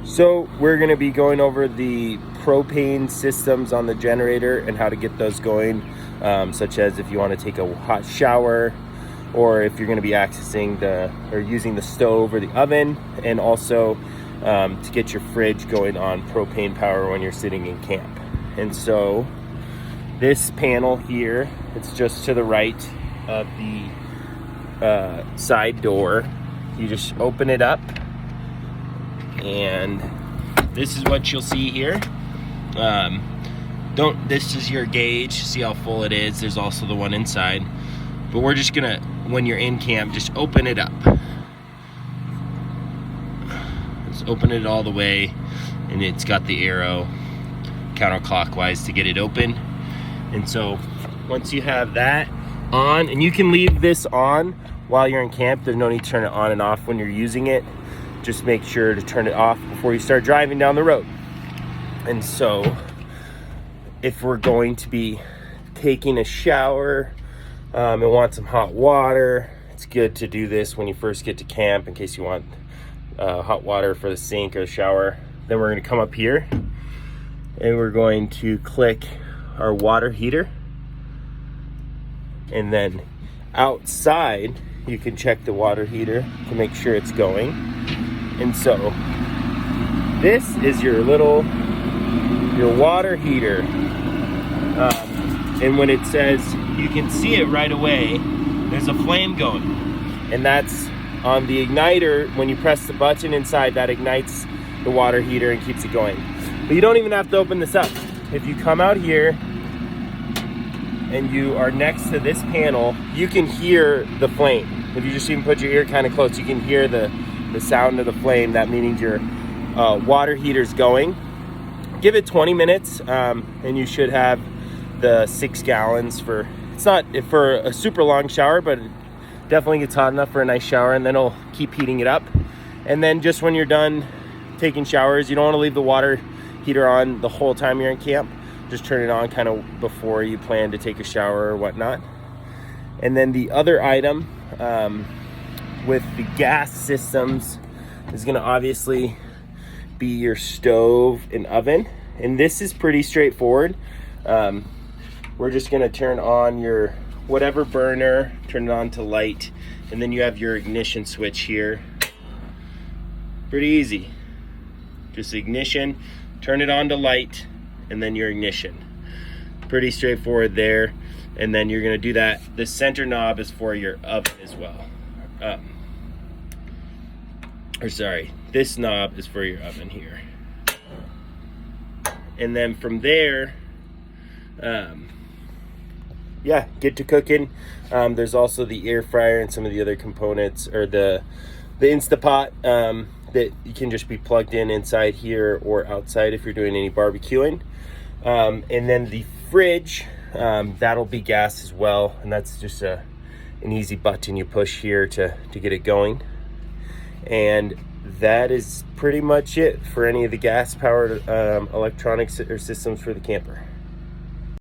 So we're going to be going over the propane systems on the generator and how to get those going, such as if you want to take a hot shower, or if you're going to be accessing using the stove or the oven, and also to get your fridge going on propane power when you're sitting in camp. And so this panel here, it's just to the right of the side door. You just open it up, and this is what you'll see here. This is your gauge, see how full it is. There's also the one inside, but we're just gonna, when you're in camp, just open it up. Just open it all the way, and it's got the arrow counterclockwise to get it open. And so once you have that on, and you can leave this on while you're in camp, there's no need to turn it on and off when you're using it. Just make sure to turn it off before you start driving down the road. And so if we're going to be taking a shower and want some hot water, it's good to do this when you first get to camp in case you want hot water for the sink or the shower. Then we're going to come up here and we're going to click our water heater, and then outside you can check the water heater to make sure it's going. And so this is your water heater, and when it says, you can see it right away, there's a flame going, and that's on the igniter. When you press the button inside, that ignites the water heater and keeps it going. But you don't even have to open this up. If you come out here and you are next to this panel, you can hear the flame. If you just even put your ear kind of close, you can hear the sound of the flame. That means your water heater's going. Give it 20 minutes and you should have the 6 gallons for, it's not for a super long shower, but it definitely gets hot enough for a nice shower, and then it'll keep heating it up. And then just when you're done taking showers, you don't want to leave the water heater on the whole time you're in camp. Just turn it on kind of before you plan to take a shower or whatnot. And then the other item with the gas systems is going to obviously be your stove and oven. And this is pretty straightforward. We're just going to turn on your whatever burner, turn it on to light, and then you have your ignition switch here. Pretty easy. Just ignition, turn it on to light, and then your ignition. Pretty straightforward there. And then you're going to do that. The center knob is for your oven as well. This knob is for your oven here. And then from there, get to cooking. There's also the air fryer and some of the other components, or the Instapot that you can just be plugged in inside here or outside if you're doing any barbecuing. And then the fridge, that'll be gas as well, and that's just an easy button you push here to get it going. And that is pretty much it for any of the gas powered electronics or systems for the camper.